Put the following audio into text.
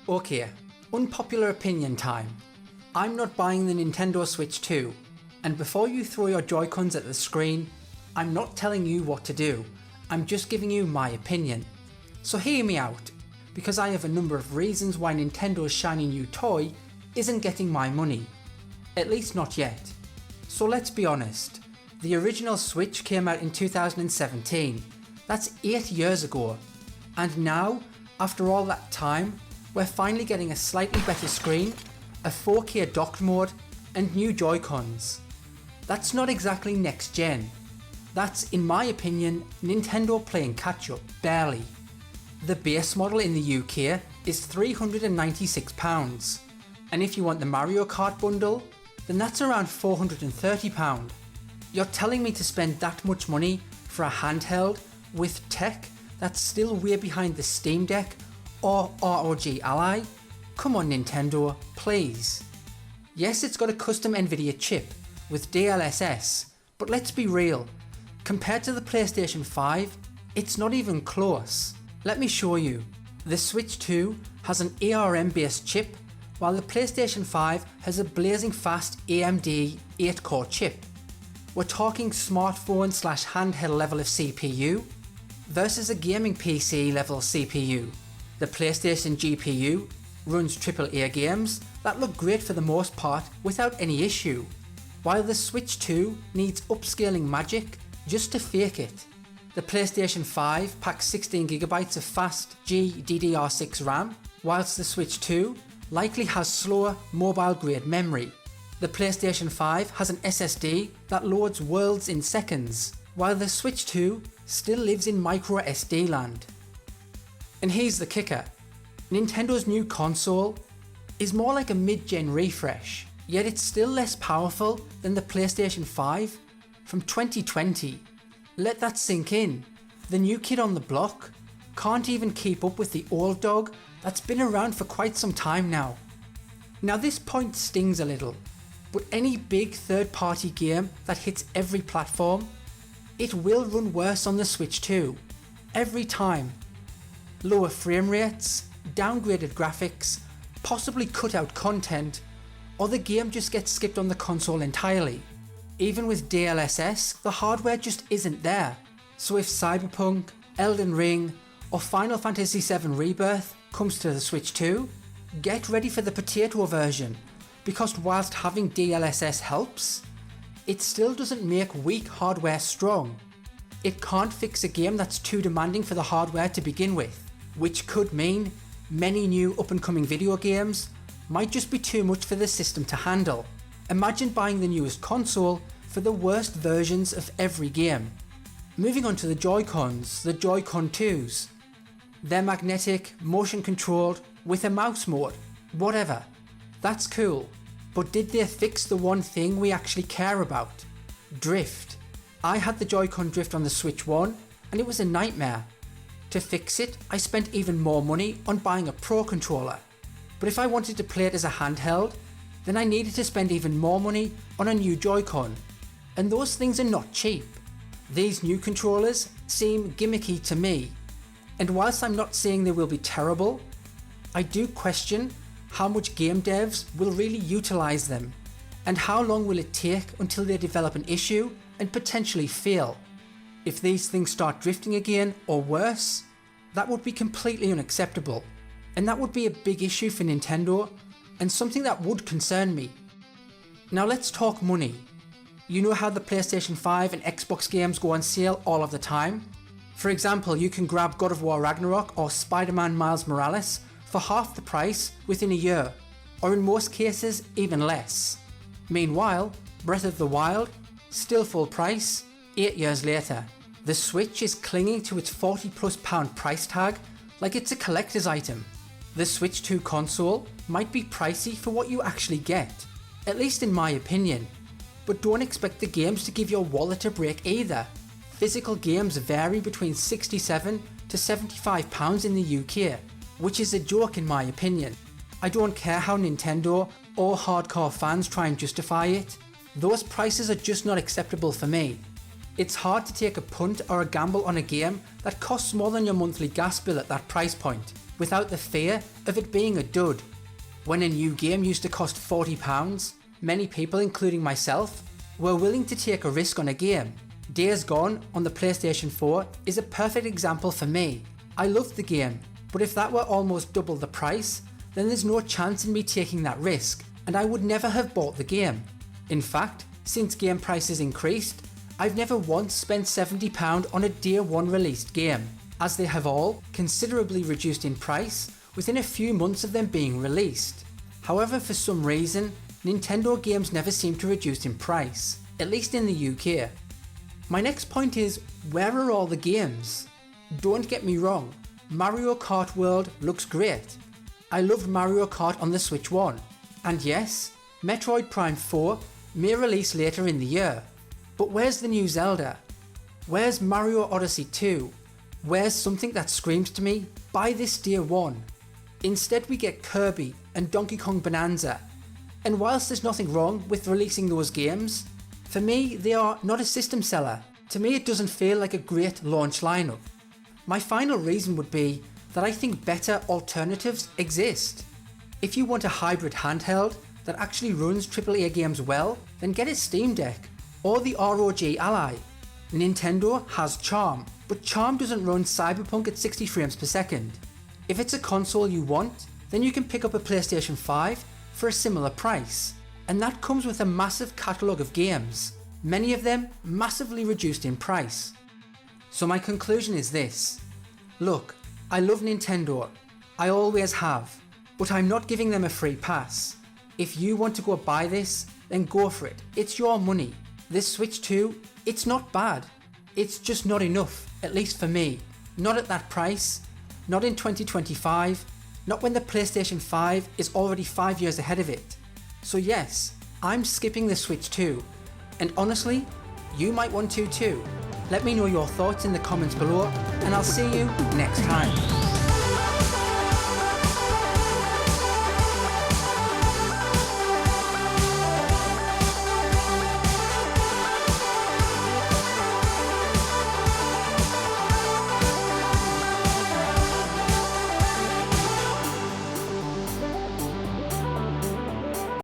Okay, unpopular opinion time. I'm not buying the Nintendo Switch 2, and before you throw your Joy-Cons at the screen, I'm not telling you what to do, I'm just giving you my opinion. So hear me out, because I have a number of reasons why Nintendo's shiny new toy isn't getting my money. At least not yet. So let's be honest, the original Switch came out in 2017, that's 8 years ago, and now, after all that time, we're finally getting a slightly better screen, a 4K docked mode, and new Joy-Cons. That's not exactly next gen. That's, in my opinion, Nintendo playing catch up, barely. The base model in the UK is £396, and if you want the Mario Kart bundle, then that's around £430. You're telling me to spend that much money for a handheld with tech that's still way behind the Steam Deck or ROG Ally? Come on Nintendo, please. Yes, it's got a custom Nvidia chip with DLSS, but let's be real, compared to the PlayStation 5, it's not even close. Let me show you. The Switch 2 has an ARM based chip, while the PlayStation 5 has a blazing fast AMD 8-core chip. We're talking smartphone / handheld level of CPU versus a gaming PC level CPU. The PlayStation GPU runs AAA games that look great for the most part without any issue, while the Switch 2 needs upscaling magic just to fake it. The PlayStation 5 packs 16GB of fast GDDR6 RAM, whilst the Switch 2 likely has slower mobile grade memory. The PlayStation 5 has an SSD that loads worlds in seconds, while the Switch 2 still lives in micro SD land. And here's the kicker, Nintendo's new console is more like a mid-gen refresh, yet it's still less powerful than the PlayStation 5 from 2020. Let that sink in. The new kid on the block can't even keep up with the old dog that's been around for quite some time now. Now this point stings a little, but any big third-party game that hits every platform, it will run worse on the Switch 2. Every time. Lower frame rates, downgraded graphics, possibly cut out content, or the game just gets skipped on the console entirely. Even with DLSS, the hardware just isn't there. So if Cyberpunk, Elden Ring, or Final Fantasy VII Rebirth comes to the Switch 2, get ready for the potato version, because whilst having DLSS helps, it still doesn't make weak hardware strong. It can't fix a game that's too demanding for the hardware to begin with, which could mean many new up and coming video games might just be too much for the system to handle. Imagine buying the newest console for the worst versions of every game. Moving on to the Joy-Cons, the Joy-Con 2s. They're magnetic, motion controlled, with a mouse mode, whatever. That's cool, but did they fix the one thing we actually care about? Drift. I had the Joy-Con drift on the Switch 1 and it was a nightmare. To fix it, I spent even more money on buying a Pro controller. But if I wanted to play it as a handheld, then I needed to spend even more money on a new Joy-Con. And those things are not cheap. These new controllers seem gimmicky to me. And whilst I'm not saying they will be terrible, I do question how much game devs will really utilise them, and how long will it take until they develop an issue and potentially fail. If these things start drifting again, or worse, that would be completely unacceptable, and that would be a big issue for Nintendo, and something that would concern me. Now let's talk money. You know how the PlayStation 5 and Xbox games go on sale all of the time? For example, you can grab God of War Ragnarok or Spider-Man Miles Morales for half the price within a year, or in most cases even less. Meanwhile, Breath of the Wild, still full price, 8 years later. The Switch is clinging to its £40+ price tag like it's a collector's item. The Switch 2 console might be pricey for what you actually get, at least in my opinion, but don't expect the games to give your wallet a break either. Physical games vary between £67 to £75 in the UK, which is a joke in my opinion. I don't care how Nintendo or hardcore fans try and justify it, those prices are just not acceptable for me. It's hard to take a punt or a gamble on a game that costs more than your monthly gas bill at that price point. without the fear of it being a dud. When a new game used to cost £40, many people, including myself, were willing to take a risk on a game. Days Gone on the PlayStation 4 is a perfect example for me. I loved the game, but if that were almost double the price, then there's no chance in me taking that risk, and I would never have bought the game. In fact, since game prices increased, I've never once spent £70 on a Day 1 released game, as they have all considerably reduced in price within a few months of them being released. However, for some reason, Nintendo games never seem to reduce in price, at least in the UK. My next point is, where are all the games? Don't get me wrong, Mario Kart World looks great. I loved Mario Kart on the Switch 1, and yes, Metroid Prime 4 may release later in the year. But where's the new Zelda? Where's Mario Odyssey 2? Where's something that screams to me, buy this Day 1? Instead we get Kirby and Donkey Kong Bonanza, and whilst there's nothing wrong with releasing those games, for me they are not a system seller. To me it doesn't feel like a great launch lineup. My final reason would be that I think better alternatives exist. If you want a hybrid handheld that actually runs AAA games well, then get a Steam Deck or the ROG Ally. Nintendo has Charm, but Charm doesn't run Cyberpunk at 60 frames per second. If it's a console you want, then you can pick up a PlayStation 5 for a similar price, and that comes with a massive catalogue of games, many of them massively reduced in price. So my conclusion is this. Look, I love Nintendo, I always have, but I'm not giving them a free pass. If you want to go buy this, then go for it, it's your money. This Switch 2, it's not bad, it's just not enough, at least for me. Not at that price, not in 2025, not when the PlayStation 5 is already 5 years ahead of it. So yes, I'm skipping the Switch 2, and honestly, you might want to too. Let me know your thoughts in the comments below, and I'll see you next time.